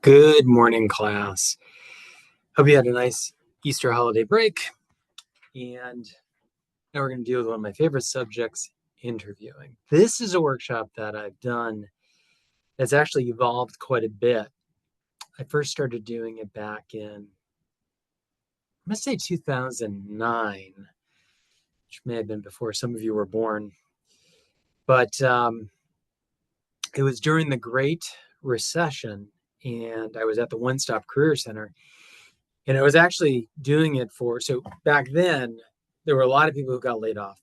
Good morning, class. Hope you had a nice Easter holiday break. And now we're going to deal with one of my favorite subjects, interviewing. This is a workshop that I've done that's actually evolved quite a bit. I first started doing it back in, I'm going to say 2009, which may have been before some of you were born. But it was during the Great Recession, and I was at the One Stop Career Center. And I was actually doing it so back then, there were a lot of people who got laid off.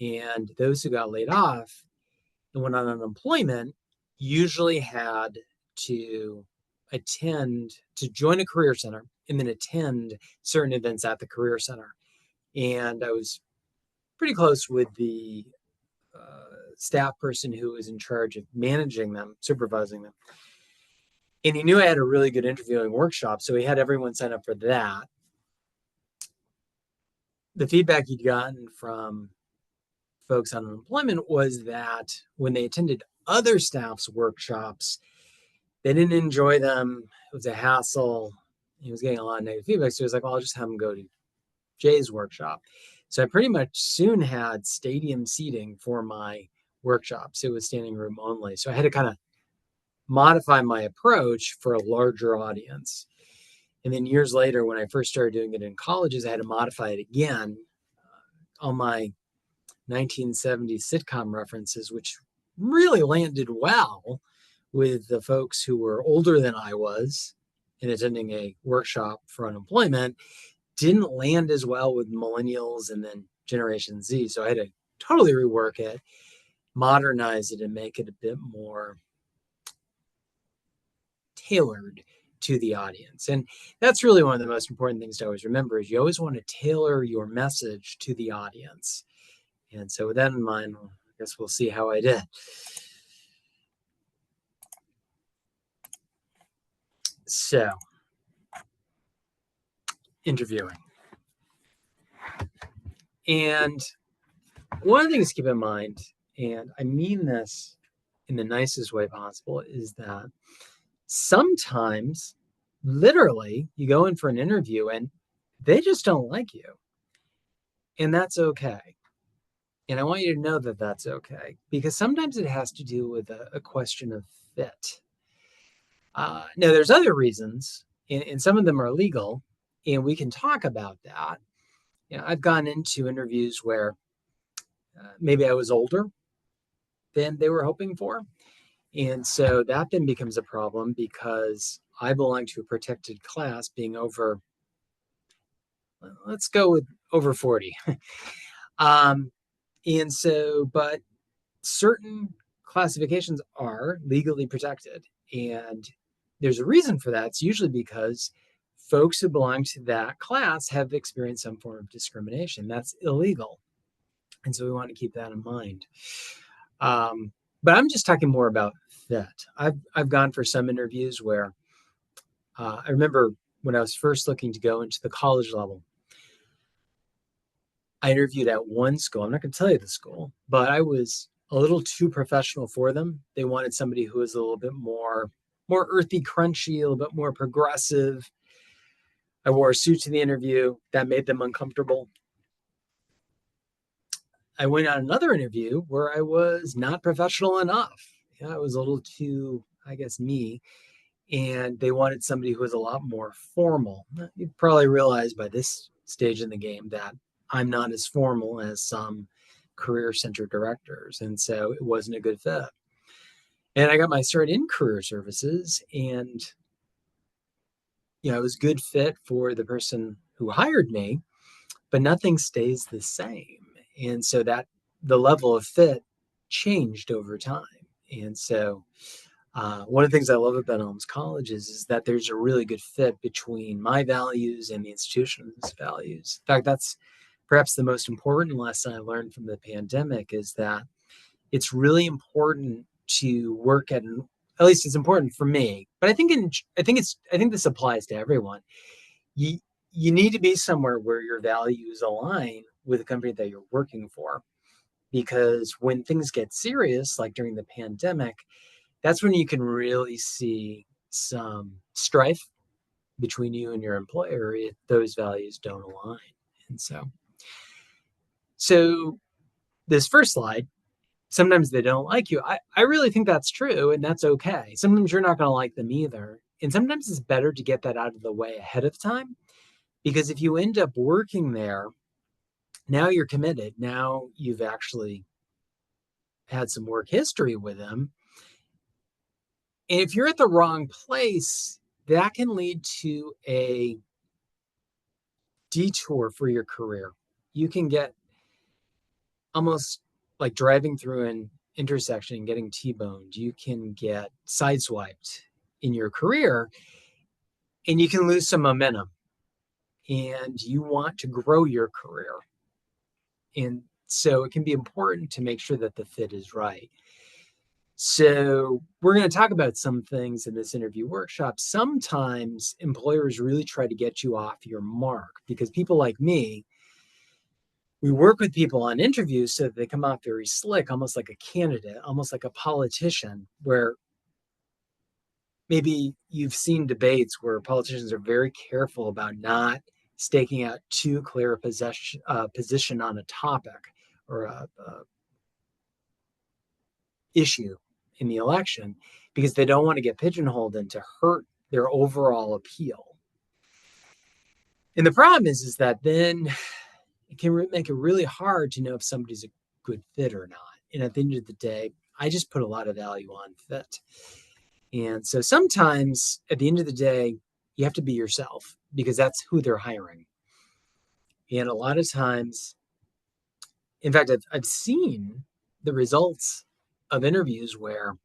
And those who got laid off and went on unemployment usually had to join a career center and then attend certain events at the career center. And I was pretty close with the staff person who was in charge of managing them, supervising them. And he knew I had a really good interviewing workshop, so he had everyone sign up for that. The feedback he'd gotten from folks on unemployment was that when they attended other staff's workshops, they didn't enjoy them. It was a hassle. He was getting a lot of negative feedback. So he was like, well, I'll just have him go to Jay's workshop. So I pretty much soon had stadium seating for my workshops. It was standing room only. So I had to kind of modify my approach for a larger audience. And then years later, when I first started doing it in colleges, I had to modify it again. All my 1970s sitcom references, which really landed well with the folks who were older than I was in attending a workshop for unemployment, didn't land as well with millennials and then Generation Z. So I had to totally rework it, modernize it, and make it a bit more tailored to the audience. And that's really one of the most important things to always remember is you always want to tailor your message to the audience. And so with that in mind, I guess we'll see how I did. So, interviewing. And one of the things to keep in mind, and I mean this in the nicest way possible, is that sometimes, literally, you go in for an interview and they just don't like you. And that's okay. And I want you to know that that's okay, because sometimes it has to do with a question of fit. Now, there's other reasons, and some of them are legal, and we can talk about that. I've gone into interviews where maybe I was older than they were hoping for. And so that then becomes a problem because I belong to a protected class being over, let's go with over 40. And so, but certain classifications are legally protected. And there's a reason for that. It's usually because folks who belong to that class have experienced some form of discrimination. That's illegal. And so we want to keep that in mind. But I'm just talking more about fit. I've gone for some interviews where I remember when I was first looking to go into the college level, I interviewed at one school. I'm not going to tell you the school, but I was a little too professional for them. They wanted somebody who was a little bit more earthy, crunchy, a little bit more progressive. I wore a suit to the interview. That made them uncomfortable. I went on another interview where I was not professional enough. I was a little too, I guess, me. And they wanted somebody who was a lot more formal. You probably realize by this stage in the game that I'm not as formal as some career center directors. And so it wasn't a good fit. And I got my start in career services, and it was a good fit for the person who hired me, but nothing stays the same. And so that the level of fit changed over time. And so one of the things I love about Elms College is that there's a really good fit between my values and the institution's values. In fact, that's perhaps the most important lesson I learned from the pandemic is that it's really important to work at least it's important for me, but I think this applies to everyone. You need to be somewhere where your values align with the company that you're working for, because when things get serious, like during the pandemic, that's when you can really see some strife between you and your employer if those values don't align. And so this first slide, sometimes they don't like you. I really think that's true, and that's okay. Sometimes you're not going to like them either. And sometimes it's better to get that out of the way ahead of time, because if you end up working there, now you're committed. Now you've actually had some work history with them. And if you're at the wrong place, that can lead to a detour for your career. You can get almost like driving through an intersection and getting T-boned. You can get sideswiped in your career, and you can lose some momentum. And you want to grow your career. And so it can be important to make sure that the fit is right. So we're going to talk about some things in this interview workshop. Sometimes employers really try to get you off your mark, because people like me, we work with people on interviews so that they come off very slick, almost like a candidate, almost like a politician, where maybe you've seen debates where politicians are very careful about not staking out too clear a position on a topic or a issue in the election, because they don't want to get pigeonholed and to hurt their overall appeal. And the problem is that then it can make it really hard to know if somebody's a good fit or not. And at the end of the day, I just put a lot of value on fit. And so sometimes at the end of the day, you have to be yourself, because that's who they're hiring. And a lot of times, in fact, I've seen the results of interviews where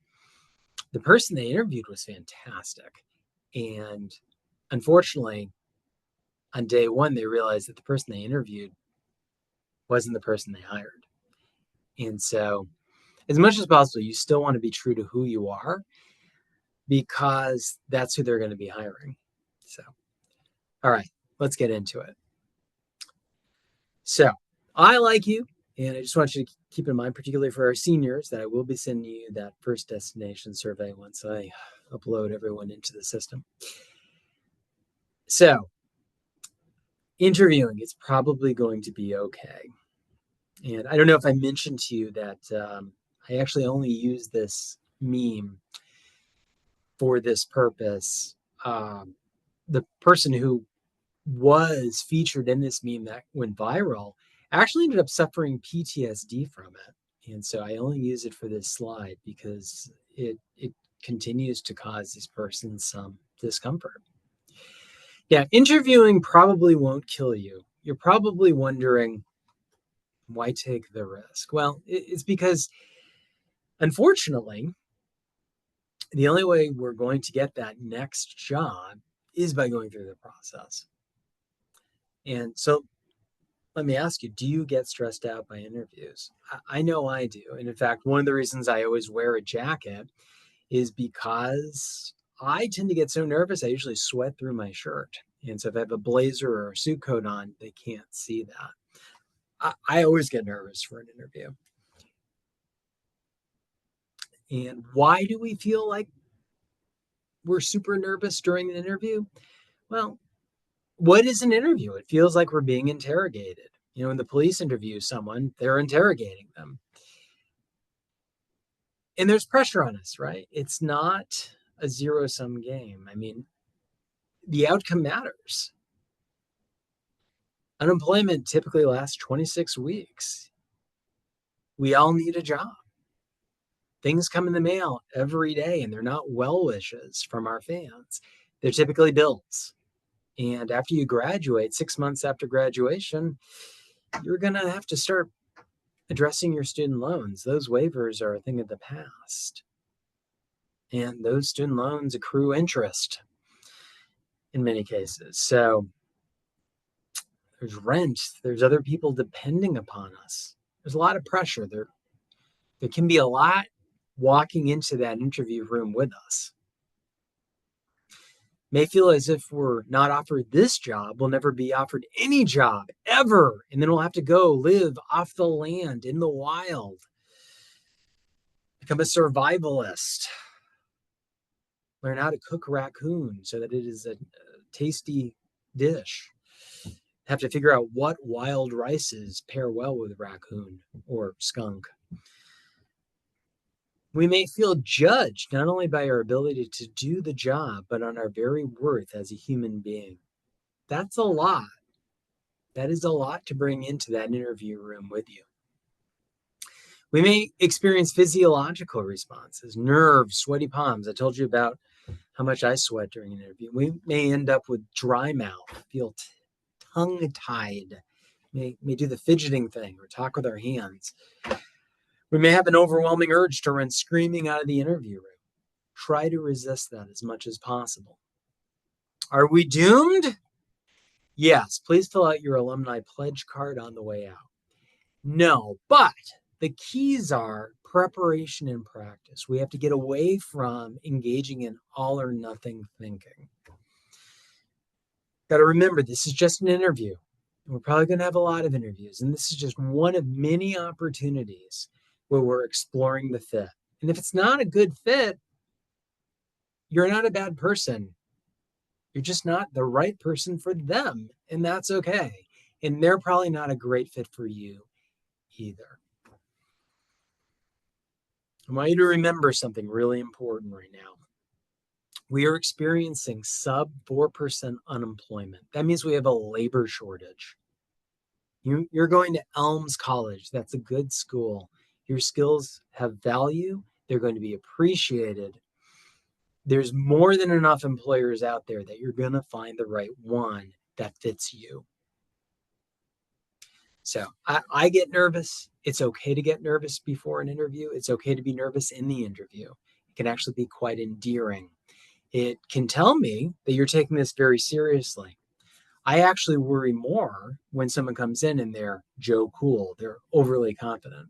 the person they interviewed was fantastic. And unfortunately, on day one, they realized that the person they interviewed wasn't the person they hired. And so as much as possible, you still want to be true to who you are, because that's who they're going to be hiring. So, all right, let's get into it. So I like you, and I just want you to keep in mind, particularly for our seniors, that I will be sending you that first destination survey once I upload everyone into the system. So interviewing is probably going to be okay. And I don't know if I mentioned to you that I actually only use this meme for this purpose. The person who was featured in this meme that went viral actually ended up suffering PTSD from it. And so I only use it for this slide because it continues to cause this person some discomfort. Yeah, interviewing probably won't kill you. You're probably wondering, why take the risk? Well, it's because, unfortunately, the only way we're going to get that next job is by going through the process. And so let me ask you, do you get stressed out by interviews? I know I do. And in fact, one of the reasons I always wear a jacket is because I tend to get so nervous, I usually sweat through my shirt. And so if I have a blazer or a suit coat on, they can't see that. I always get nervous for an interview. And why do we feel like we're super nervous during an interview? Well, what is an interview? It feels like we're being interrogated. You know, when the police interview someone, they're interrogating them. And there's pressure on us, right? It's not a zero-sum game. I mean, the outcome matters. Unemployment typically lasts 26 weeks. We all need a job. Things come in the mail every day, and they're not well wishes from our fans. They're typically bills. And after you graduate, 6 months after graduation, you're going to have to start addressing your student loans. Those waivers are a thing of the past. And those student loans accrue interest in many cases. So there's rent, there's other people depending upon us. There's a lot of pressure. There can be a lot walking into that interview room with us. May feel as if we're not offered this job, we'll never be offered any job ever. And then we'll have to go live off the land in the wild, become a survivalist. Learn how to cook raccoon so that it is a tasty dish. Have to figure out what wild rices pair well with raccoon or skunk. We may feel judged not only by our ability to do the job, but on our very worth as a human being. That's a lot. That is a lot to bring into that interview room with you. We may experience physiological responses, nerves, sweaty palms. I told you about how much I sweat during an interview. We may end up with dry mouth, feel tongue-tied, may do the fidgeting thing or talk with our hands. We may have an overwhelming urge to run screaming out of the interview room. Try to resist that as much as possible. Are we doomed? Yes, please fill out your alumni pledge card on the way out. No, but the keys are preparation and practice. We have to get away from engaging in all or nothing thinking. Got to remember, this is just an interview. We're probably going to have a lot of interviews, and this is just one of many opportunities where we're exploring the fit. And if it's not a good fit, you're not a bad person. You're just not the right person for them, and that's okay. And they're probably not a great fit for you either. I want you to remember something really important right now. We are experiencing sub 4% unemployment. That means we have a labor shortage. You're going to Elms College. That's a good school. Your skills have value. They're going to be appreciated. There's more than enough employers out there that you're going to find the right one that fits you. So I get nervous. It's okay to get nervous before an interview. It's okay to be nervous in the interview. It can actually be quite endearing. It can tell me that you're taking this very seriously. I actually worry more when someone comes in and they're Joe Cool. They're overly confident.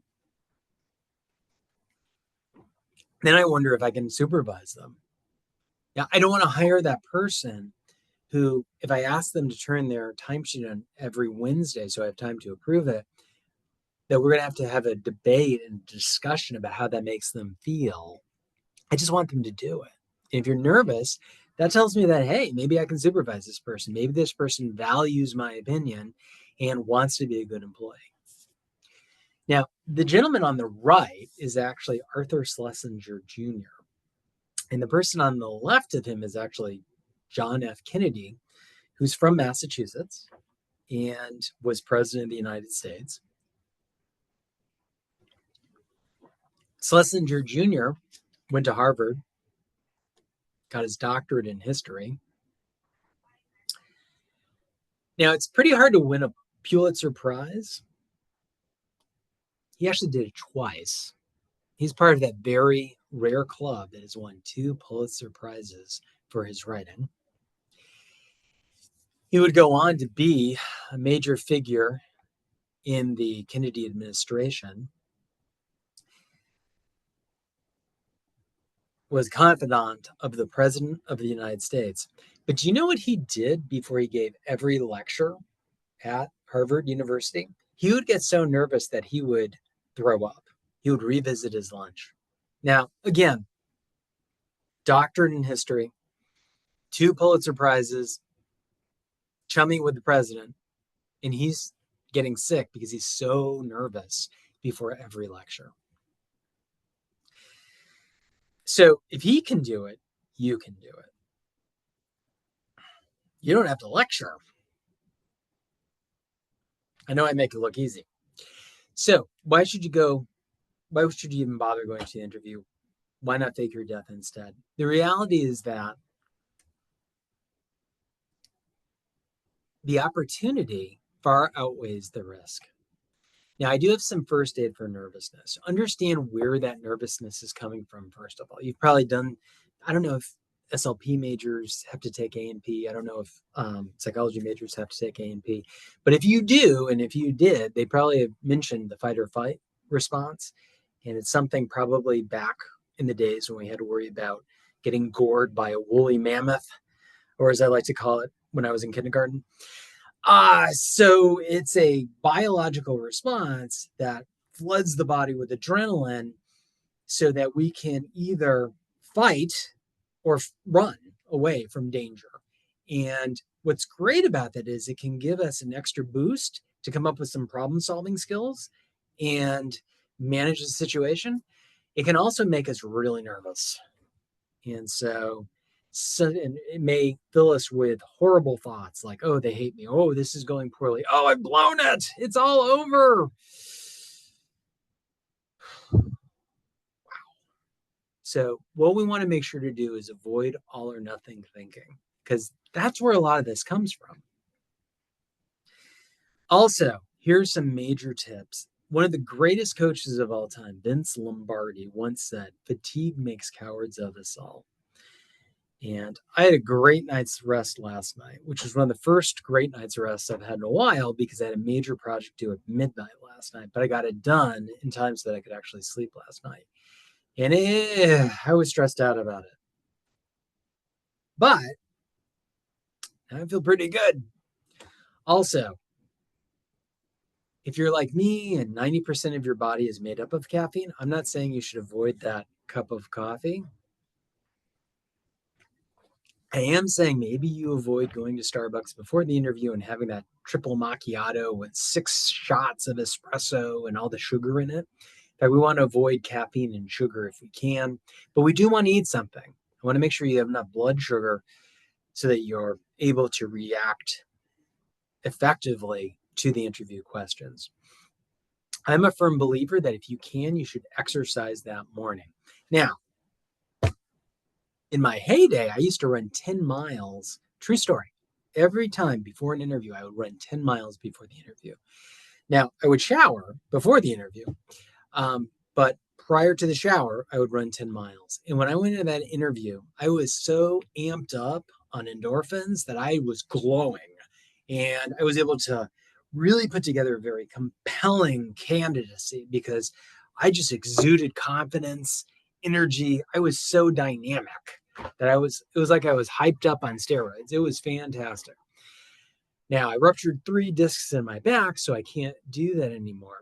Then I wonder if I can supervise them. Now, I don't want to hire that person who, if I ask them to turn their timesheet in every Wednesday so I have time to approve it, that we're going to have a debate and discussion about how that makes them feel. I just want them to do it. And if you're nervous, that tells me that, hey, maybe I can supervise this person. Maybe this person values my opinion and wants to be a good employee. Now, the gentleman on the right is actually Arthur Schlesinger Jr. And the person on the left of him is actually John F. Kennedy, who's from Massachusetts and was president of the United States. Schlesinger Jr. went to Harvard, got his doctorate in history. Now, it's pretty hard to win a Pulitzer Prize. He actually did it twice. He's part of that very rare club that has won 2 Pulitzer Prizes for his writing. He would go on to be a major figure in the Kennedy administration, was confidant of the President of the United States. But do you know what he did before he gave every lecture at Harvard University? He would get so nervous that he would throw up. He would revisit his lunch. Now, again, doctorate in history, 2 Pulitzer Prizes, chumming with the president, and he's getting sick because he's so nervous before every lecture. So if he can do it, you can do it. You don't have to lecture. I know I make it look easy. So why should you even bother going to the interview? Why not fake your death instead? The reality is that the opportunity far outweighs the risk. Now, I do have some first aid for nervousness. Understand where that nervousness is coming from, first of all. You've probably done, I don't know if SLP majors have to take A&P. I don't know if psychology majors have to take A&P. But if you do, and if you did, they probably have mentioned the fight or flight response. And it's something probably back in the days when we had to worry about getting gored by a woolly mammoth, or as I like to call it when I was in kindergarten. So it's a biological response that floods the body with adrenaline so that we can either fight or run away from danger. And what's great about that is it can give us an extra boost to come up with some problem solving skills and manage the situation. It can also make us really nervous. And and it may fill us with horrible thoughts like, oh, they hate me. Oh, this is going poorly. Oh, I've blown it. It's all over. So what we want to make sure to do is avoid all or nothing thinking, because that's where a lot of this comes from. Also, here's some major tips. One of the greatest coaches of all time, Vince Lombardi, once said, fatigue makes cowards of us all. And I had a great night's rest last night, which was one of the first great night's rest I've had in a while because I had a major project due at midnight last night, but I got it done in time so that I could actually sleep last night. And I was stressed out about it. But I feel pretty good. Also, if you're like me and 90% of your body is made up of caffeine, I'm not saying you should avoid that cup of coffee. I am saying maybe you avoid going to Starbucks before the interview and having that triple macchiato with 6 shots of espresso and all the sugar in it. In fact, we want to avoid caffeine and sugar if we can, but we do want to eat something. I want to make sure you have enough blood sugar so that you're able to react effectively to the interview questions. I'm a firm believer that if you can, you should exercise that morning. Now, in my heyday, I used to run 10 miles. True story. Every time before an interview, I would run 10 miles before the interview. Now, I would shower before the interview, but prior to the shower, I would run 10 miles. And when I went into that interview, I was so amped up on endorphins that I was glowing. And I was able to really put together a very compelling candidacy because I just exuded confidence, energy. I was so dynamic that it was like I was hyped up on steroids. It was fantastic. Now, I ruptured 3 discs in my back, so I can't do that anymore.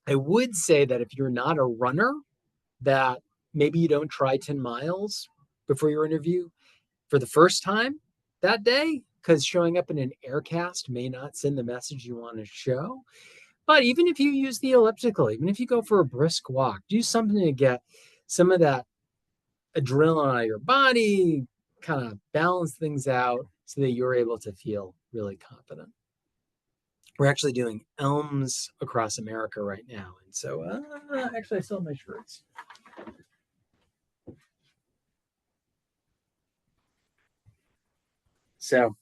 I would say that if you're not a runner, that maybe you don't try 10 miles before your interview for the first time that day, because showing up in an air cast may not send the message you want to show. But even if you use the elliptical, even if you go for a brisk walk, do something to get some of that adrenaline out of your body, kind of balance things out so that you're able to feel really confident. We're actually doing Elms across America right now. And so actually I still have my shirts. So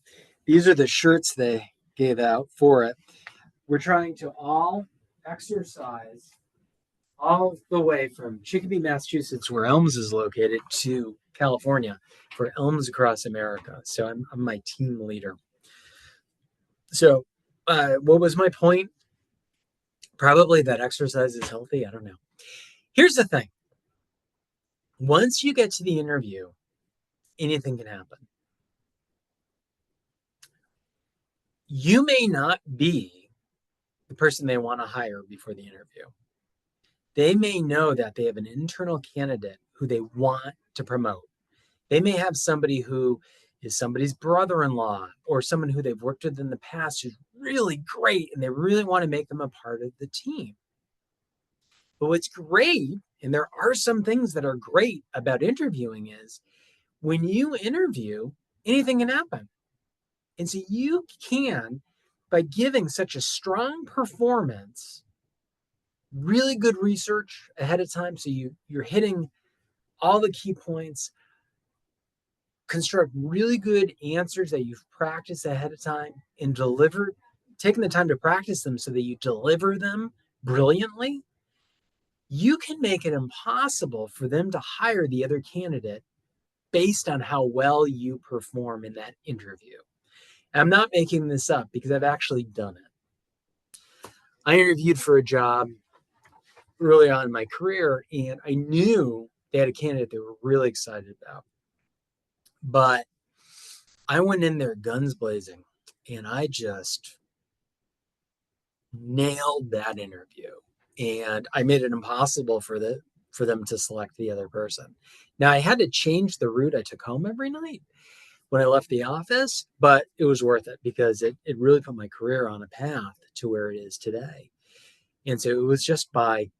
these are the shirts they gave out for it. We're trying to all exercise all the way from Chicopee, Massachusetts, where Elms is located, to California for Elms Across America. So I'm my team leader. So what was my point? Probably that exercise is healthy. I don't know. Here's the thing. Once you get to the interview, anything can happen. You may not be the person they want to hire before the interview. They may know that they have an internal candidate who they want to promote. They may have somebody who is somebody's brother-in-law or someone who they've worked with in the past who's really great and they really want to make them a part of the team. But what's great, and there are some things that are great about interviewing, is when you interview, anything can happen. And so you can, by giving such a strong performance, really good research ahead of time, so you're hitting all the key points, construct really good answers that you've practiced ahead of time and deliver, taking the time to practice them so that you deliver them brilliantly, you can make it impossible for them to hire the other candidate based on how well you perform in that interview. I'm not making this up because I've actually done it. I interviewed for a job early on in my career, and I knew they had a candidate they were really excited about. But I went in there guns blazing, and I just nailed that interview. And I made it impossible for for them to select the other person. Now, I had to change the route I took home every night when I left the office, but it was worth it because it really put my career on a path to where it is today. And so it was just by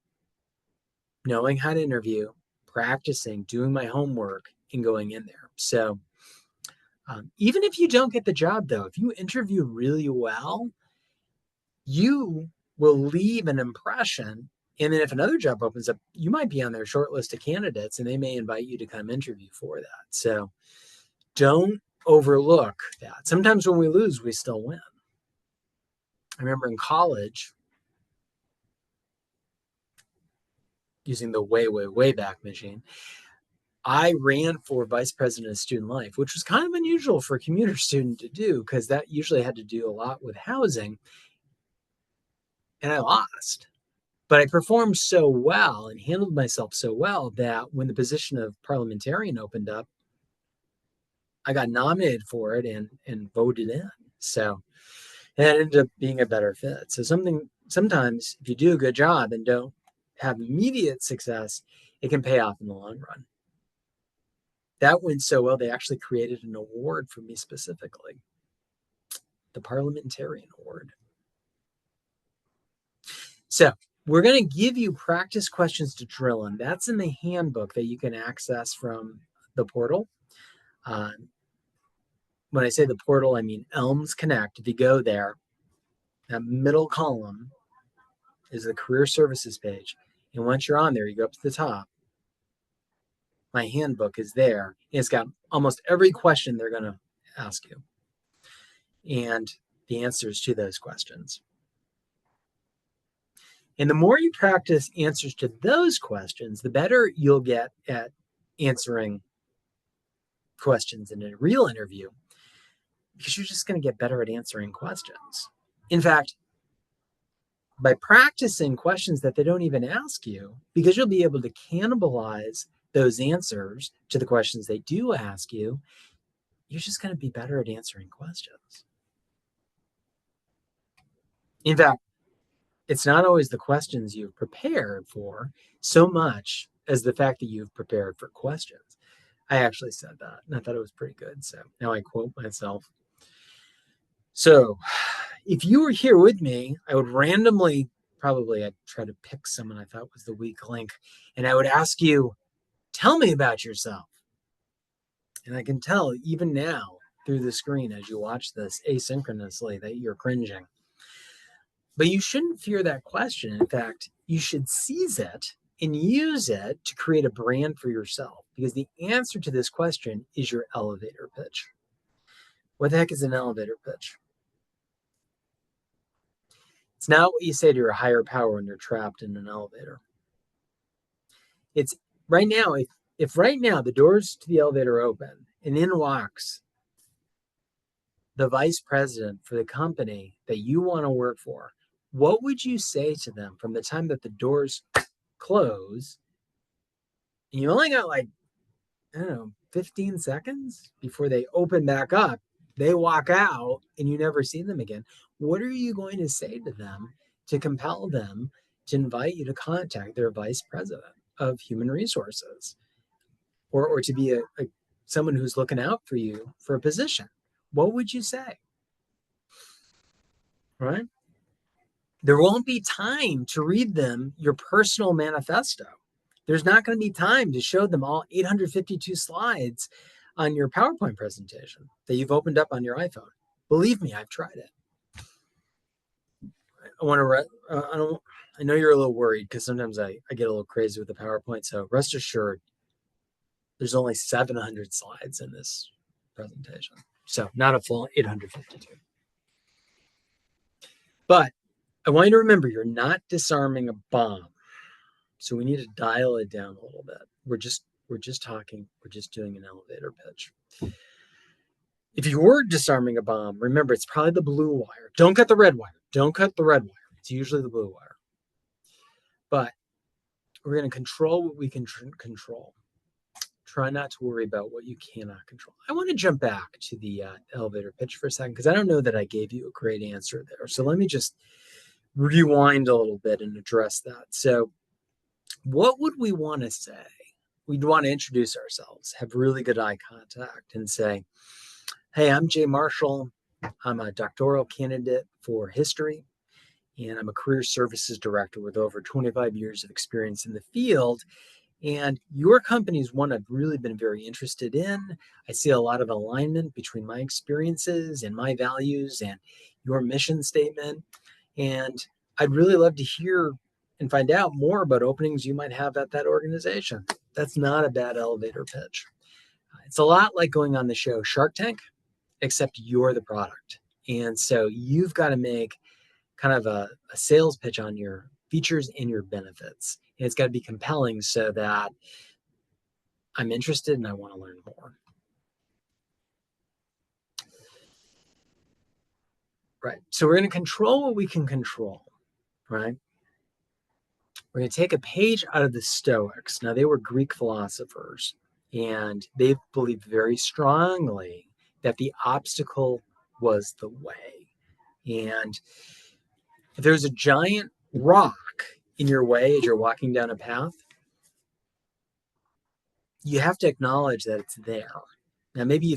knowing how to interview, practicing, doing my homework, and going in there. So even if you don't get the job, though, if you interview really well, you will leave an impression. And then if another job opens up, you might be on their short list of candidates and they may invite you to come interview for that. So don't overlook that. Sometimes when we lose, we still win. I remember in college, using the way back machine, I ran for vice president of student life, which was kind of unusual for a commuter student to do because that usually had to do a lot with housing. And I lost. But I performed so well and handled myself so well that when the position of parliamentarian opened up, I got nominated for it and voted in. So it ended up being a better fit. So sometimes if you do a good job and don't have immediate success, it can pay off in the long run. That went so well, they actually created an award for me specifically, the Parliamentarian Award. So we're going to give you practice questions to drill in. That's in the handbook that you can access from the portal. When I say the portal, I mean Elms Connect. If you go there, that middle column is the career services page. And once you're on there, you go up to the top. My handbook is there. It's got almost every question they're going to ask you and the answers to those questions. And the more you practice answers to those questions, the better you'll get at answering questions in a real interview because you're just going to get better at answering questions. In fact, by practicing questions that they don't even ask you, because you'll be able to cannibalize those answers to the questions they do ask you, you're just going to be better at answering questions. In fact, it's not always the questions you've prepared for so much as the fact that you've prepared for questions. I actually said that, and I thought it was pretty good. So now I quote myself. So if you were here with me, I would randomly, probably I'd try to pick someone I thought was the weak link, and I would ask you, tell me about yourself. And I can tell even now through the screen as you watch this asynchronously that you're cringing. But you shouldn't fear that question. In fact, you should seize it and use it to create a brand for yourself because the answer to this question is your elevator pitch. What the heck is an elevator pitch? It's not what you say to your higher power when you're trapped in an elevator. It's right now, if right now the doors to the elevator open and in walks the vice president for the company that you want to work for, what would you say to them from the time that the doors close? And you only got 15 seconds before they open back up. They walk out and you never see them again. What are you going to say to them to compel them to invite you to contact their vice president of human resources or to be someone who's looking out for you for a position? What would you say? Right? There won't be time to read them your personal manifesto. There's not going to be time to show them all 852 slides on your PowerPoint presentation that you've opened up on your iPhone. Believe me, I've tried it. I know you're a little worried because sometimes I get a little crazy with the PowerPoint. So rest assured, there's only 700 slides in this presentation. So not a full 852. But I want you to remember, you're not disarming a bomb. So we need to dial it down a little bit. We're just talking. We're just doing an elevator pitch. If you were disarming a bomb, remember, it's probably the blue wire. Don't cut the red wire. Don't cut the red wire. It's usually the blue wire. But we're going to control what we can control. Try not to worry about what you cannot control. I want to jump back to the elevator pitch for a second because I don't know that I gave you a great answer there. So let me just rewind a little bit and address that. So what would we want to say? We'd want to introduce ourselves, have really good eye contact, and say, hey, I'm Jay Marshall. I'm a doctoral candidate for history, and I'm a career services director with over 25 years of experience in the field. And your company is one I've really been very interested in. I see a lot of alignment between my experiences and my values and your mission statement. And I'd really love to hear and find out more about openings you might have at that organization. That's not a bad elevator pitch. It's a lot like going on the show Shark Tank, except you're the product. And so you've got to make kind of a sales pitch on your features and your benefits. And it's got to be compelling so that I'm interested and I want to learn more. Right. So we're going to control what we can control, right? We're going to take a page out of the Stoics. Now, they were Greek philosophers, and they believed very strongly that the obstacle was the way. And if there's a giant rock in your way as you're walking down a path, you have to acknowledge that it's there. Now, maybe you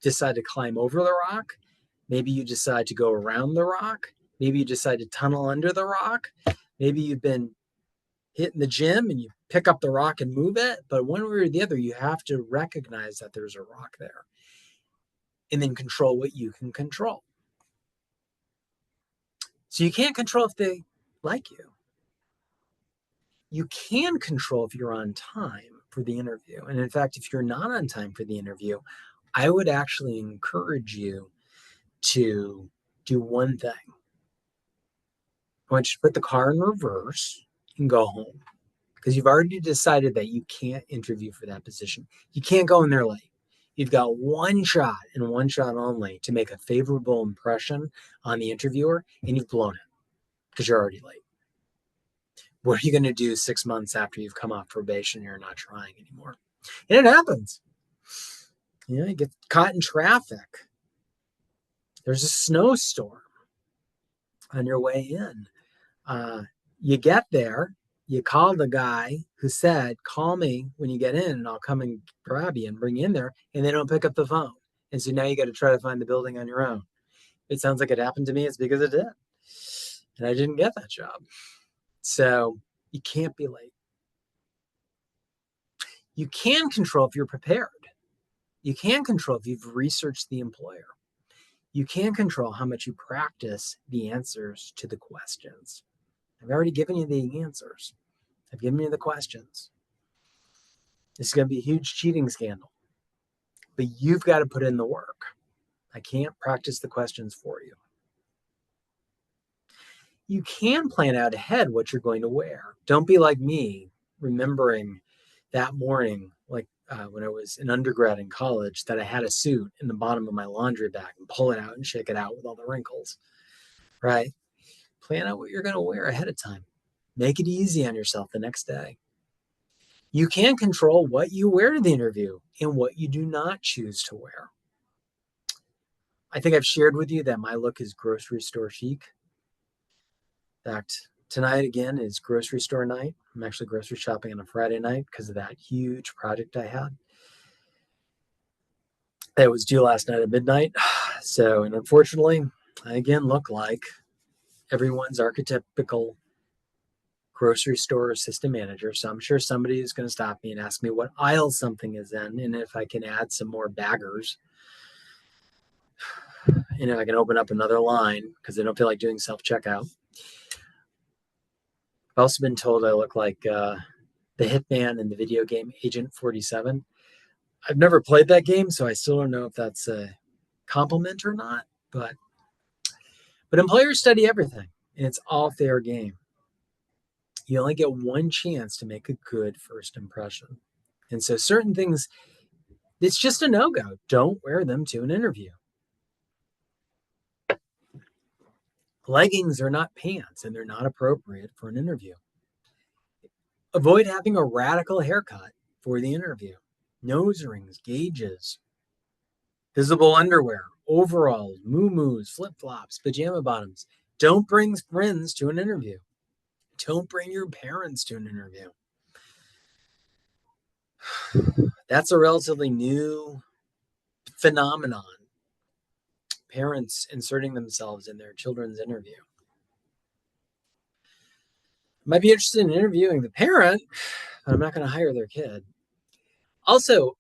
decide to climb over the rock. Maybe you decide to go around the rock. Maybe you decide to tunnel under the rock. Maybe you've been hitting the gym and you pick up the rock and move it. But one way or the other, you have to recognize that there's a rock there and then control what you can control. So you can't control if they like you. You can control if you're on time for the interview. And in fact, if you're not on time for the interview, I would actually encourage you to do one thing. I want you to put the car in reverse and go home because you've already decided that you can't interview for that position. You can't go in there late. You've got one shot and one shot only to make a favorable impression on the interviewer, and you've blown it because you're already late. What are you going to do 6 months after you've come off probation and you're not trying anymore? And it happens. You get caught in traffic. There's a snowstorm on your way in. You get there, you call the guy who said, call me when you get in and I'll come and grab you and bring you in there, and they don't pick up the phone. And so now you got to try to find the building on your own. It sounds like it happened to me. It's because it did. And I didn't get that job. So you can't be late. You can control if you're prepared. You can control if you've researched the employer. You can control how much you practice the answers to the questions. I've already given you the answers. I've given you the questions. This is going to be a huge cheating scandal. But you've got to put in the work. I can't practice the questions for you. You can plan out ahead what you're going to wear. Don't be like me, remembering that morning, like when I was an undergrad in college, that I had a suit in the bottom of my laundry bag and pull it out and shake it out with all the wrinkles, right? Plan out what you're going to wear ahead of time. Make it easy on yourself the next day. You can control what you wear to the interview and what you do not choose to wear. I think I've shared with you that my look is grocery store chic. In fact, tonight again is grocery store night. I'm actually grocery shopping on a Friday night because of that huge project I had. That was due last night at midnight. So, and unfortunately, I again look like everyone's archetypical grocery store assistant manager. So I'm sure somebody is going to stop me and ask me what aisle something is in and if I can add some more baggers. And if I can open up another line because I don't feel like doing self-checkout. I've also been told I look like the hitman in the video game Agent 47. I've never played that game, so I still don't know if that's a compliment or not. But employers study everything, and it's all fair game. You only get one chance to make a good first impression. And so certain things, it's just a no-go. Don't wear them to an interview. Leggings are not pants, and they're not appropriate for an interview. Avoid having a radical haircut for the interview. Nose rings, gauges, visible underwear, overalls, muumuus, flip-flops, pajama bottoms. Don't bring friends to an interview. Don't bring your parents to an interview. That's a relatively new phenomenon. Parents inserting themselves in their children's interview. Might be interested in interviewing the parent, but I'm not going to hire their kid. Also,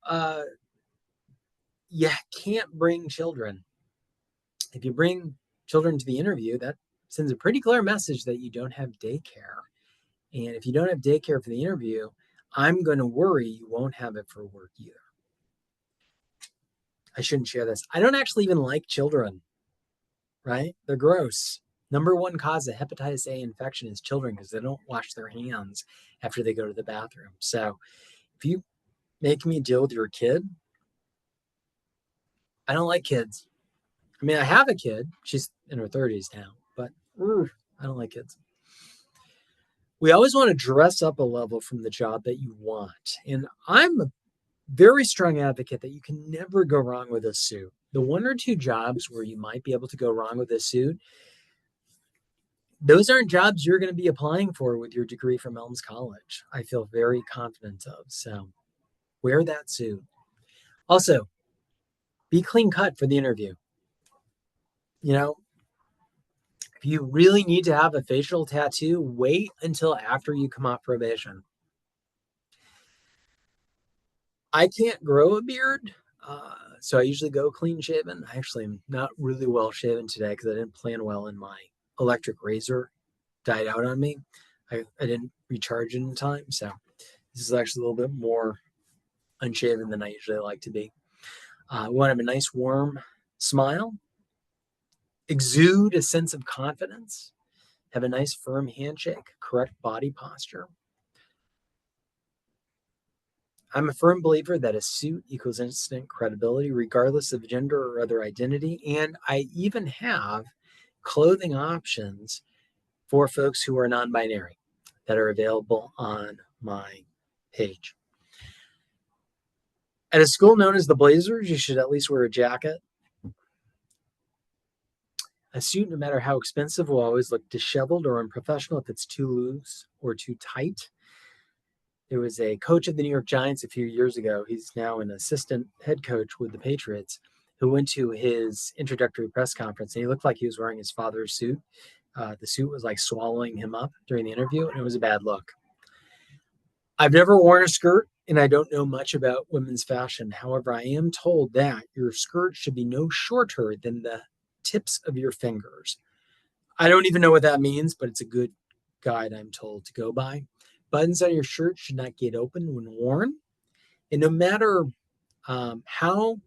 you can't bring children. If you bring children to the interview, that sends a pretty clear message that you don't have daycare. And if you don't have daycare for the interview, I'm going to worry you won't have it for work either. I shouldn't share this. I don't actually even like children, right? They're gross. Number one cause of hepatitis A infection is children because they don't wash their hands after they go to the bathroom. So if you make me deal with your kid, I don't like kids. I mean, I have a kid. She's in her 30s now, but I don't like kids. We always want to dress up a level from the job that you want. And I'm a very strong advocate that you can never go wrong with a suit. The one or two jobs where you might be able to go wrong with a suit, those aren't jobs you're going to be applying for with your degree from Elms College. I feel very confident of. So wear that suit. Also, be clean cut for the interview. You know, if you really need to have a facial tattoo, wait until after you come off probation. I can't grow a beard, so I usually go clean shaven. I actually am not really well shaven today because I didn't plan well and my electric razor died out on me. I didn't recharge in time, so this is actually a little bit more unshaven than I usually like to be. We want to have a nice warm smile, exude a sense of confidence, have a nice firm handshake, correct body posture. I'm a firm believer that a suit equals instant credibility, regardless of gender or other identity. And I even have clothing options for folks who are non-binary that are available on my page. At a school known as the Blazers, you should at least wear a jacket. A suit, no matter how expensive, will always look disheveled or unprofessional if it's too loose or too tight. There was a coach of the New York Giants a few years ago. He's now an assistant head coach with the Patriots, who went to his introductory press conference, and he looked like he was wearing his father's suit. The suit was like swallowing him up during the interview, and it was a bad look. I've never worn a skirt, and I don't know much about women's fashion. However, I am told that your skirt should be no shorter than the tips of your fingers. I don't even know what that means, but it's a good guide, I'm told, to go by. Buttons on your shirt should not get open when worn. And no matter how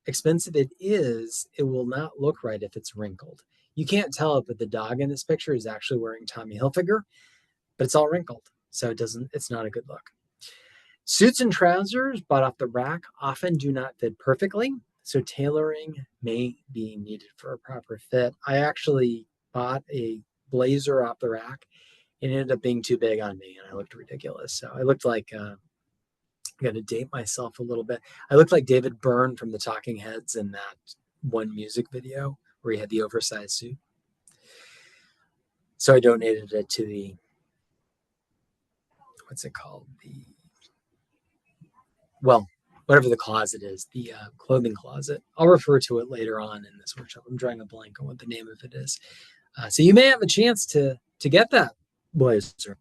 expensive it is, it will not look right if it's wrinkled. You can't tell it, but the dog in this picture is actually wearing Tommy Hilfiger, but it's all wrinkled. So it's not a good look. Suits and trousers bought off the rack often do not fit perfectly, so tailoring may be needed for a proper fit. I actually bought a blazer off the rack. It ended up being too big on me, and I looked ridiculous. So I looked like I got to date myself a little bit. I looked like David Byrne from the Talking Heads in that one music video where he had the oversized suit. So I donated it to the, what's it called? Whatever the closet is, the clothing closet. I'll refer to it later on in this workshop. I'm drawing a blank on what the name of it is. So you may have a chance to get that blazer.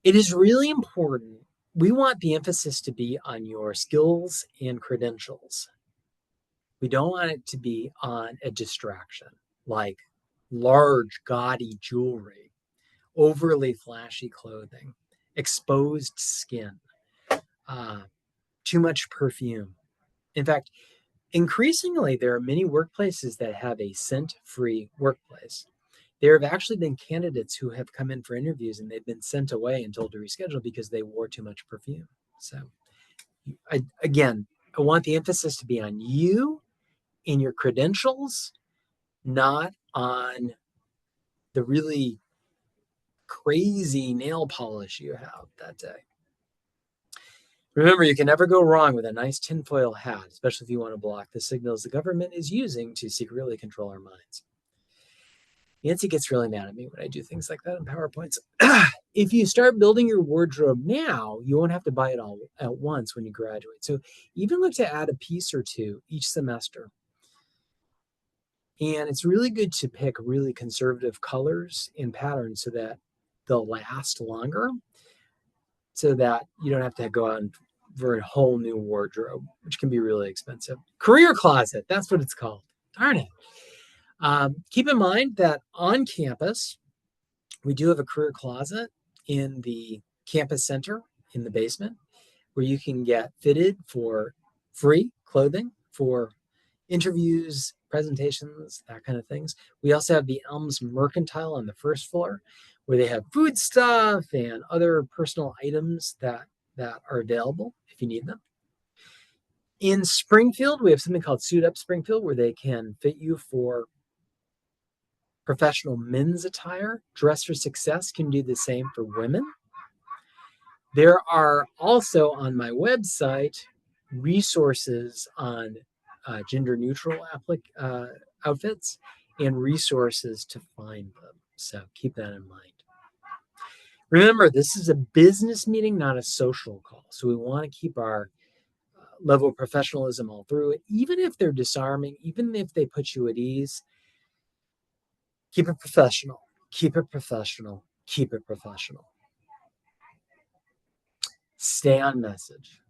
It is really important. We want the emphasis to be on your skills and credentials. We don't want it to be on a distraction, like large, gaudy jewelry, overly flashy clothing, exposed skin, too much perfume. In fact, increasingly, there are many workplaces that have a scent-free workplace. There have actually been candidates who have come in for interviews and they've been sent away and told to reschedule because they wore too much perfume. So I want the emphasis to be on you and your credentials, not on the really crazy nail polish you have that day. Remember, you can never go wrong with a nice tinfoil hat, especially if you want to block the signals the government is using to secretly control our minds. Nancy gets really mad at me when I do things like that in PowerPoints. if you start building your wardrobe now, you won't have to buy it all at once when you graduate. So even look to add a piece or two each semester. And it's really good to pick really conservative colors and patterns so that they'll last longer, so that you don't have to go out for a whole new wardrobe, which can be really expensive. Career closet, that's what it's called. Darn it. Keep in mind that on campus, we do have a career closet in the campus center in the basement where you can get fitted for free clothing for interviews, presentations, that kind of things. We also have the Elms Mercantile on the first floor where they have food stuff and other personal items that are available if you need them. In Springfield, we have something called Suit Up Springfield where they can fit you for professional men's attire. Dress for Success can do the same for women. There are also on my website resources on gender neutral outfits and resources to find them. So keep that in mind. Remember, this is a business meeting, not a social call. So we want to keep our level of professionalism all through it. Even if they're disarming, even if they put you at ease, keep it professional, keep it professional, keep it professional. Stay on message.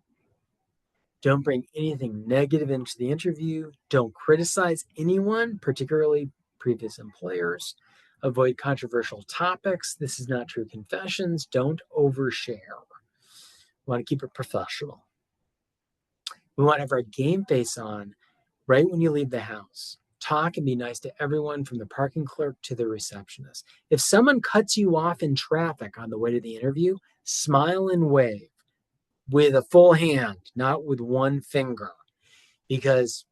Don't bring anything negative into the interview. Don't criticize anyone, particularly previous employers. Avoid controversial topics. This is not true confessions. Don't overshare. We want to keep it professional. We want to have our game face on right when you leave the house. Talk and be nice to everyone from the parking clerk to the receptionist. If someone cuts you off in traffic on the way to the interview, smile and wave with a full hand, not with one finger, because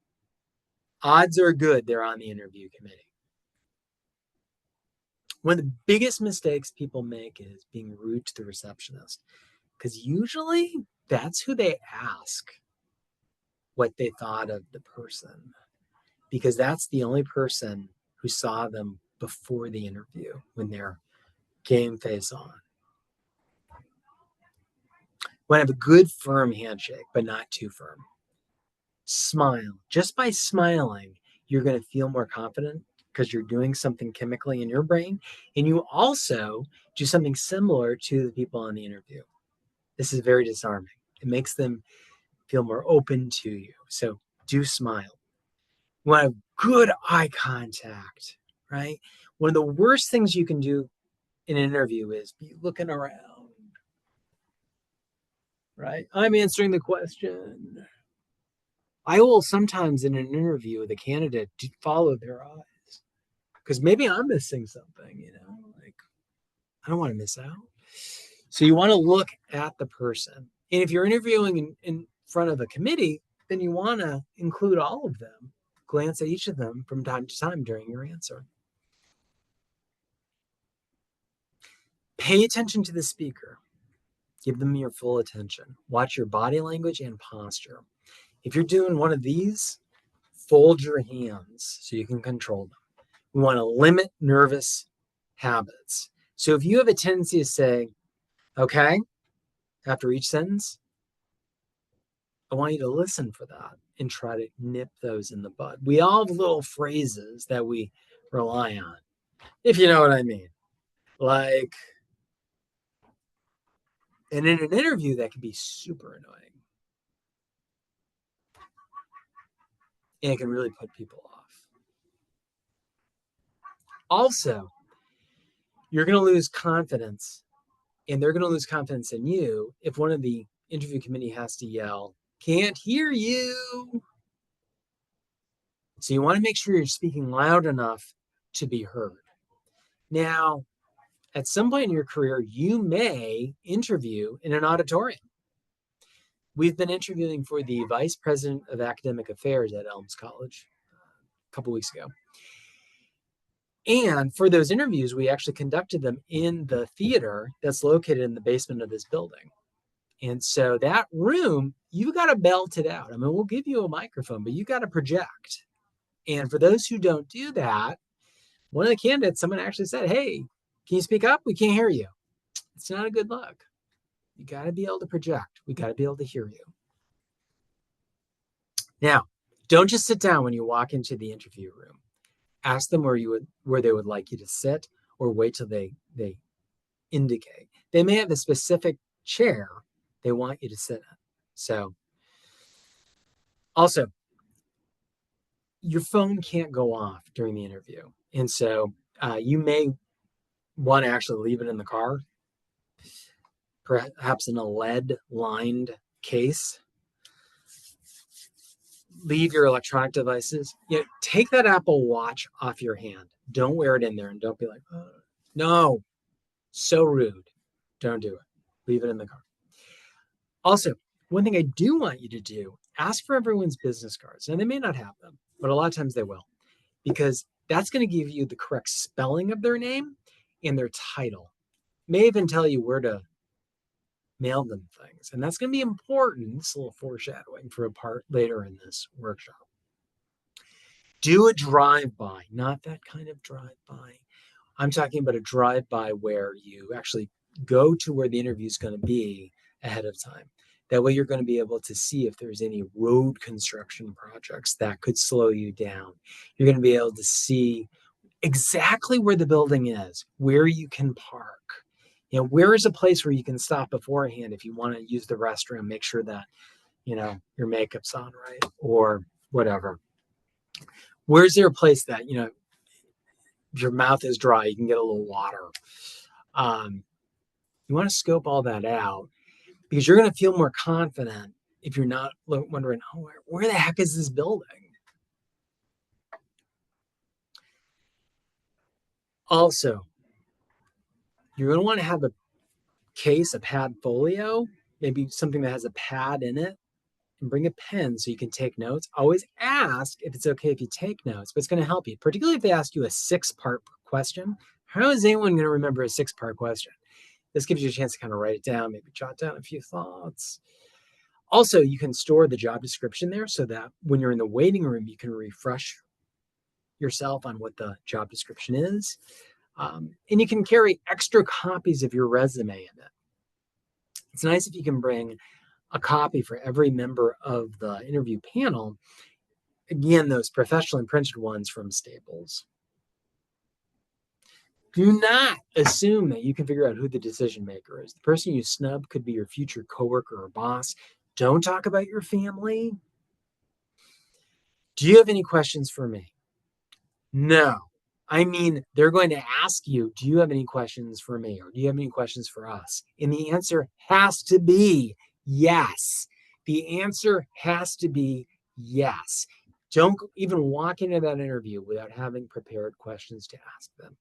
odds are good they're on the interview committee. One of the biggest mistakes people make is being rude to the receptionist, because usually that's who they ask what they thought of the person, because that's the only person who saw them before the interview when they're game face on. Want to have a good firm handshake, but not too firm. Smile. Just by smiling, you're going to feel more confident because you're doing something chemically in your brain. And you also do something similar to the people on the interview. This is very disarming. It makes them feel more open to you. So do smile. You want to have good eye contact, right? One of the worst things you can do in an interview is be looking around, right? I'm answering the question. I will sometimes in an interview with a candidate follow their eyes because maybe I'm missing something, like I don't want to miss out. So you want to look at the person. And if you're interviewing in front of a committee, then you want to include all of them. Glance at each of them from time to time during your answer. Pay attention to the speaker. Give them your full attention. Watch your body language and posture. If you're doing one of these, fold your hands so you can control them. We want to limit nervous habits. So if you have a tendency to say, okay, after each sentence, I want you to listen for that and try to nip those in the bud. We all have little phrases that we rely on, if you know what I mean. Like, and in an interview, that can be super annoying. And it can really put people off. Also, you're going to lose confidence, and they're going to lose confidence in you if one of the interview committee has to yell, "Can't hear you." So you want to make sure you're speaking loud enough to be heard. Now, at some point in your career, you may interview in an auditorium. We've been interviewing for the Vice President of Academic Affairs at Elms College a couple weeks ago. And for those interviews, we actually conducted them in the theater that's located in the basement of this building. And so that room, you got to belt it out. I mean, we'll give you a microphone, but you got to project. And for those who don't do that, one of the candidates, someone actually said, "Hey, can you speak up? We can't hear you." It's not a good look. You got to be able to project. We got to be able to hear you. Now, don't just sit down when you walk into the interview room. Ask them where they would like you to sit, or wait till they indicate. They may have a specific chair they want you to sit in. So, also, your phone can't go off during the interview. And so you may want to actually leave it in the car, perhaps in a lead-lined case. Leave your electronic devices. Take that Apple Watch off your hand. Don't wear it in there, and don't be like, oh, no, so rude. Don't do it. Leave it in the car. Also, one thing I do want you to do, ask for everyone's business cards. And they may not have them, but a lot of times they will, because that's going to give you the correct spelling of their name and their title. May even tell you where to mail them things. And that's going to be important. It's a little foreshadowing for a part later in this workshop. Do a drive-by, not that kind of drive-by. I'm talking about a drive-by where you actually go to where the interview is going to be ahead of time. That way you're going to be able to see if there's any road construction projects that could slow you down. You're going to be able to see exactly where the building is, where you can park. Where is a place where you can stop beforehand if you want to use the restroom, make sure that, your makeup's on right or whatever. Where's there a place that, if your mouth is dry, you can get a little water. You want to scope all that out, because you're going to feel more confident if you're not wondering, oh, where the heck is this building? Also, you're going to want to have a case, a pad folio, maybe something that has a pad in it, and bring a pen so you can take notes. Always ask if it's okay if you take notes, but it's going to help you, particularly if they ask you a 6-part question. How is anyone going to remember a 6-part question? This gives you a chance to kind of write it down, maybe jot down a few thoughts. Also, you can store the job description there so that when you're in the waiting room, you can refresh yourself on what the job description is. And you can carry extra copies of your resume in it. It's nice if you can bring a copy for every member of the interview panel. Again, those professionally printed ones from Staples. Do not assume that you can figure out who the decision maker is. The person you snub could be your future coworker or boss. Don't talk about your family. Do you have any questions for me? No. I mean, they're going to ask you, do you have any questions for me? Or do you have any questions for us? And the answer has to be yes. The answer has to be yes. Don't even walk into that interview without having prepared questions to ask them.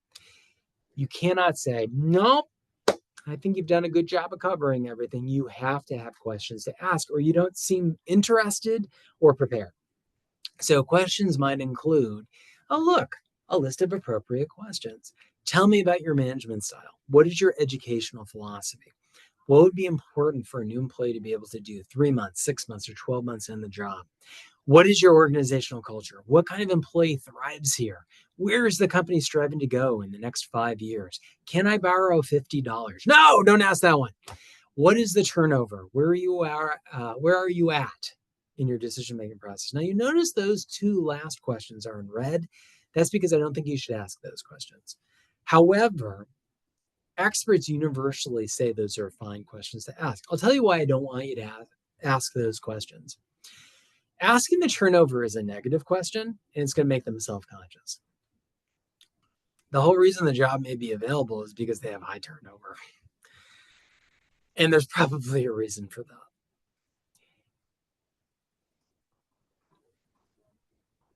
You cannot say, nope, I think you've done a good job of covering everything. You have to have questions to ask, or you don't seem interested or prepared. So questions might include, oh, look, a list of appropriate questions. Tell me about your management style. What is your educational philosophy? What would be important for a new employee to be able to do 3 months, 6 months, or 12 months in the job? What is your organizational culture? What kind of employee thrives here? Where is the company striving to go in the next 5 years? Can I borrow $50? No, don't ask that one. What is the turnover? Where are you at in your decision-making process? Now, you notice those 2 last questions are in red. That's because I don't think you should ask those questions. However, experts universally say those are fine questions to ask. I'll tell you why I don't want you to ask those questions. Asking the turnover is a negative question, and it's going to make them self-conscious. The whole reason the job may be available is because they have high turnover. And there's probably a reason for that.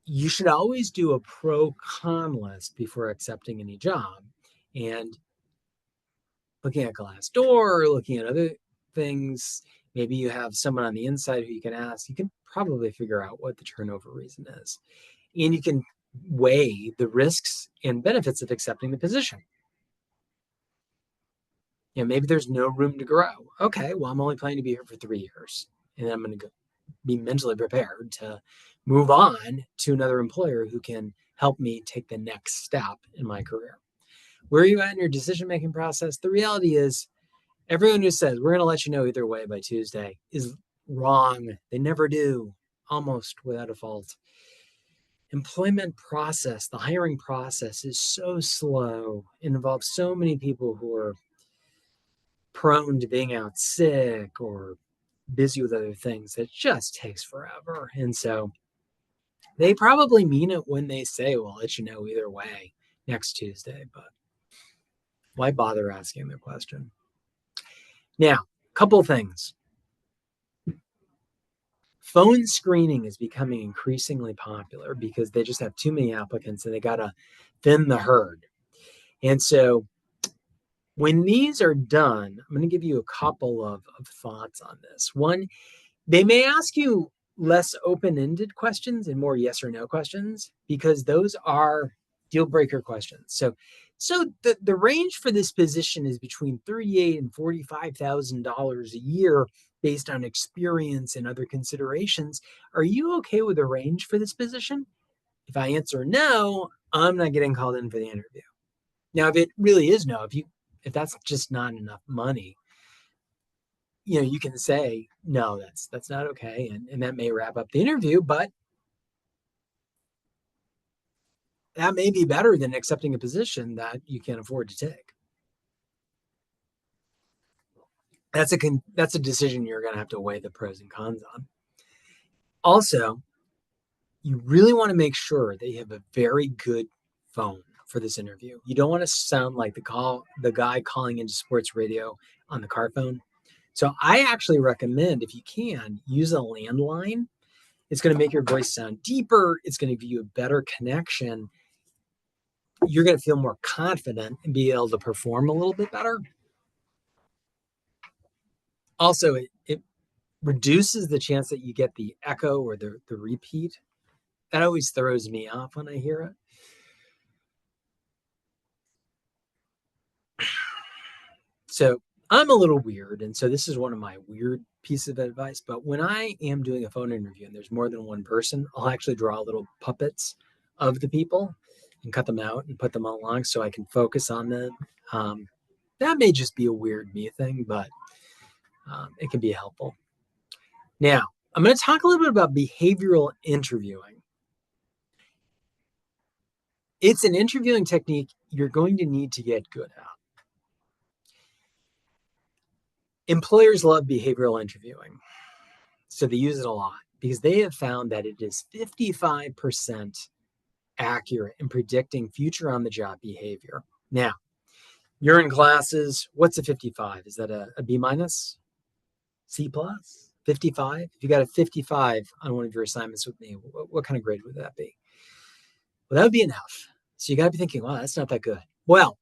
You should always do a pro-con list before accepting any job. And looking at Glassdoor, looking at other things, maybe you have someone on the inside who you can ask, you can probably figure out what the turnover reason is. And you can weigh the risks and benefits of accepting the position. Maybe there's no room to grow. Okay, well, I'm only planning to be here for 3 years. And then I'm going to be mentally prepared to move on to another employer who can help me take the next step in my career. Where are you at in your decision-making process? The reality is Everyone who says we're going to let you know either way by Tuesday is wrong. They never do, almost without a fault. Employment process, the hiring process is so slow. It involves so many people who are prone to being out sick or busy with other things. It just takes forever. And so they probably mean it when they say, we'll let you know either way next Tuesday, but why bother asking the question? Now, a couple things. Phone screening is becoming increasingly popular because they just have too many applicants and they got to thin the herd. And so when these are done, I'm going to give you a couple of thoughts on this. One, they may ask you less open-ended questions and more yes or no questions because those are deal breaker questions. So the range for this position is between $38,000 and $45,000 a year based on experience and other considerations. Are you okay with the range for this position? If I answer no, I'm not getting called in for the interview. Now, if it really is no, if that's just not enough money, you can say no, that's not okay, and that may wrap up the interview, but that may be better than accepting a position that you can't afford to take. That's a decision you're going to have to weigh the pros and cons on. Also, you really want to make sure that you have a very good phone for this interview. You don't want to sound like the guy calling into sports radio on the car phone. So I actually recommend, if you can, use a landline. It's going to make your voice sound deeper. It's going to give you a better connection. You're going to feel more confident and be able to perform a little bit better. Also, it reduces the chance that you get the echo or the repeat. That always throws me off when I hear it. So I'm a little weird, and so this is one of my weird pieces of advice, but when I am doing a phone interview and there's more than one person, I'll actually draw little puppets of the people and cut them out and put them all along so I can focus on them. That may just be a weird me thing, but it can be helpful. Now, I'm going to talk a little bit about behavioral interviewing. It's an interviewing technique you're going to need to get good at. Employers love behavioral interviewing, so they use it a lot because they have found that it is 55% accurate in predicting future on-the-job behavior. Now, you're in classes. What's a 55? Is that a B minus? C plus? 55? If you got a 55 on one of your assignments with me, what kind of grade would that be? Well, that would be enough. So you got to be thinking, wow, that's not that good. Well,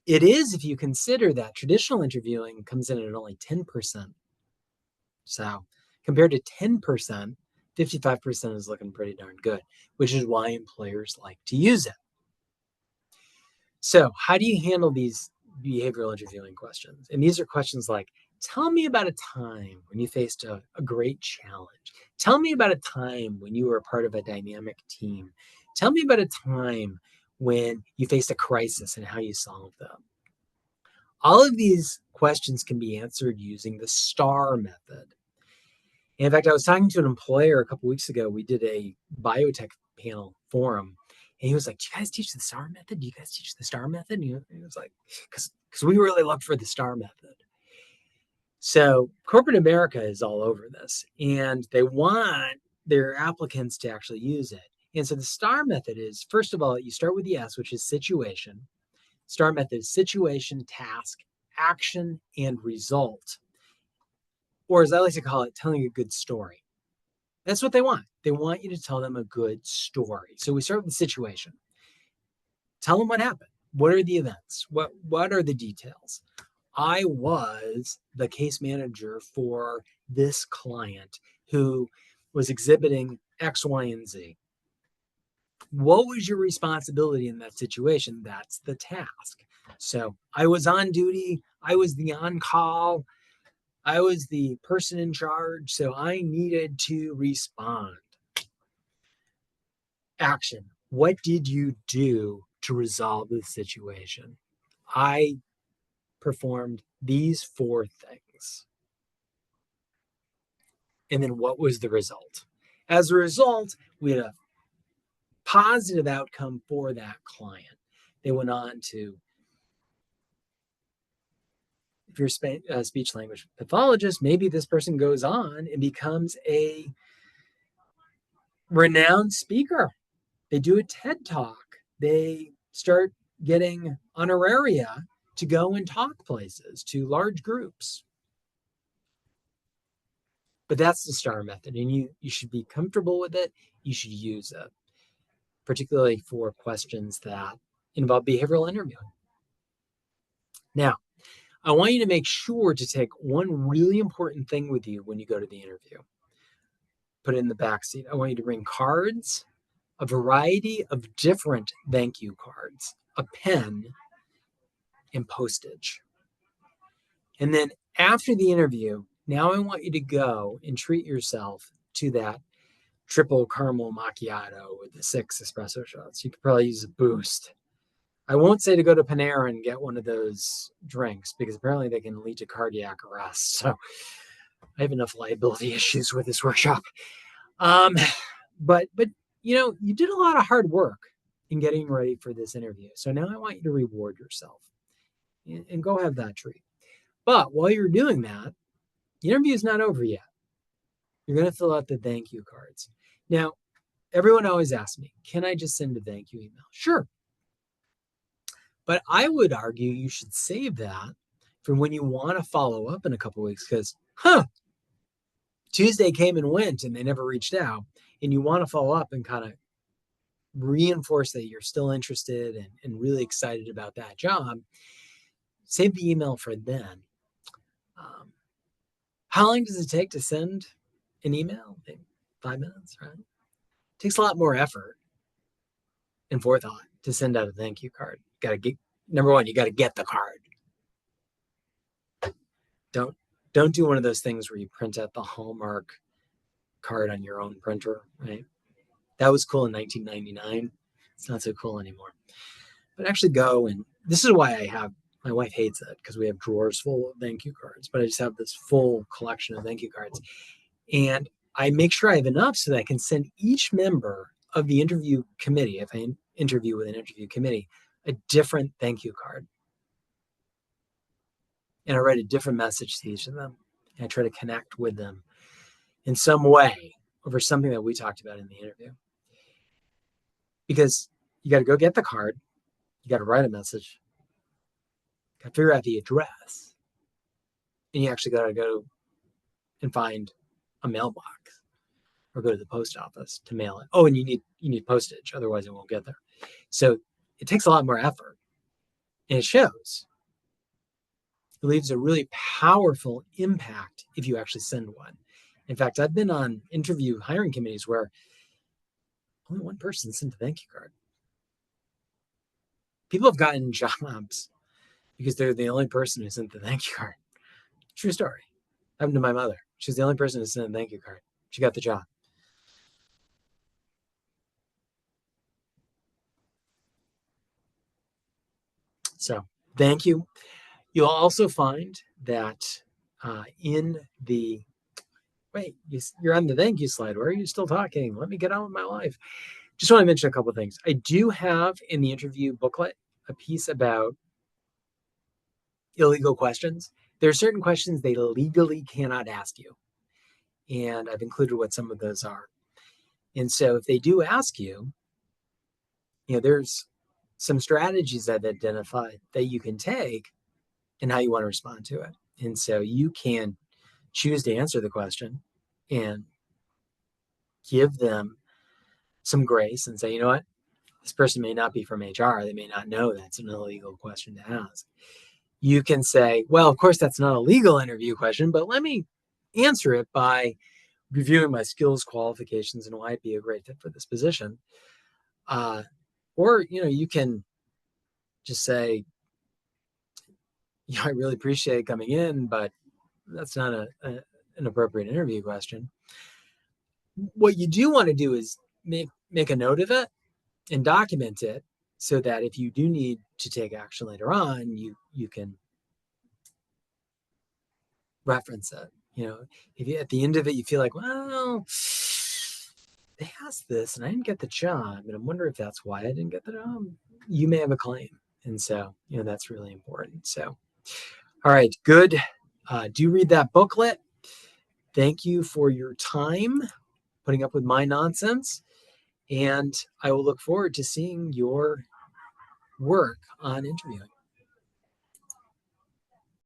it is if you consider that traditional interviewing comes in at only 10%. So compared to 10%, 55% is looking pretty darn good, which is why employers like to use it. So how do you handle these behavioral interviewing questions? And these are questions like, tell me about a time when you faced a great challenge. Tell me about a time when you were a part of a dynamic team. Tell me about a time when you faced a crisis and how you solved them. All of these questions can be answered using the STAR method. And in fact, I was talking to an employer a couple weeks ago. We did a biotech panel forum, and he was like, "Do you guys teach the STAR method? Do you guys teach the STAR method?" And he was like, "Because we really look for the STAR method." So corporate America is all over this, and they want their applicants to actually use it. And so the STAR method is, first of all, you start with the S, which is situation. STAR method is situation, task, action, and result. Or as I like to call it, telling a good story. That's what they want. They want you to tell them a good story. So we start with the situation. Tell them what happened. What are the events? What are the details? I was the case manager for this client who was exhibiting X, Y, and Z. What was your responsibility in that situation? That's the task. So I was on duty. I was the on-call. I was the person in charge. So I needed to respond. Action. What did you do to resolve the situation? I performed these 4 things. And then what was the result? As a result, we had a positive outcome for that client. They went on to, if you're a speech language pathologist, maybe this person goes on and becomes a renowned speaker. They do a TED Talk. They start getting honoraria to go and talk places to large groups. But that's the STAR method, and you should be comfortable with it. You should use it, particularly for questions that involve behavioral interviewing. Now, I want you to make sure to take one really important thing with you when you go to the interview. Put it in the back seat. I want you to bring cards, a variety of different thank you cards, a pen, and postage. And then after the interview, now I want you to go and treat yourself to that triple caramel macchiato with the 6 espresso shots. You could probably use a boost. I won't say to go to Panera and get one of those drinks because apparently they can lead to cardiac arrest. So I have enough liability issues with this workshop. But you did a lot of hard work in getting ready for this interview. So now I want you to reward yourself and go have that treat. But while you're doing that, the interview is not over yet. You're going to fill out the thank you cards. Now, everyone always asks me, can I just send a thank you email? Sure. But I would argue you should save that for when you want to follow up in a couple of weeks because, Tuesday came and went and they never reached out. And you want to follow up and kind of reinforce that you're still interested and really excited about that job. Save the email for then. How long does it take to send an email? Maybe 5 minutes, right? It takes a lot more effort and forethought to send out a thank you card. You got to get, number one, you got to get the card. Don't do one of those things where you print out the Hallmark card on your own printer, right? That was cool in 1999. It's not so cool anymore. But actually go, and this is why my wife hates it because we have drawers full of thank you cards, but I just have this full collection of thank you cards. And I make sure I have enough so that I can send each member of the interview committee, if I interview with an interview committee, a different thank you card. And I write a different message to each of them. And I try to connect with them in some way over something that we talked about in the interview. Because you got to go get the card. You got to write a message. You got to figure out the address. And you actually got to go and find a mailbox or go to the post office to mail it. Oh, and you need postage. Otherwise it won't get there. So it takes a lot more effort. And it shows. It leaves a really powerful impact if you actually send one. In fact, I've been on interview hiring committees where only one person sent a thank you card. People have gotten jobs because they're the only person who sent the thank you card. True story. Happened to my mother. She was the only person who sent a thank you card. She got the job. So thank you. You'll also find that in the, you're on the thank you slide. Where are you still talking? Let me get on with my life. Just want to mention a couple of things. I do have in the interview booklet a piece about illegal questions. There are certain questions they legally cannot ask you. And I've included what some of those are. And so if they do ask you, there's some strategies I've identified that you can take and how you want to respond to it. And so you can choose to answer the question and give them some grace and say, you know what, this person may not be from HR. They may not know that's an illegal question to ask. You can say, well, of course, that's not a legal interview question, but let me answer it by reviewing my skills, qualifications, and why I'd be a great fit for this position. Or, you can just say, I really appreciate coming in, but that's not an appropriate interview question. What you do want to do is make a note of it and document it so that if you do need to take action later on, you can reference it. If you, at the end of it, you feel like, well, they asked this and I didn't get the job, and I wonder if that's why I didn't get the job. You may have a claim. And so, that's really important. So, all right, good. Do read that booklet. Thank you for your time putting up with my nonsense. And I will look forward to seeing your work on interviewing.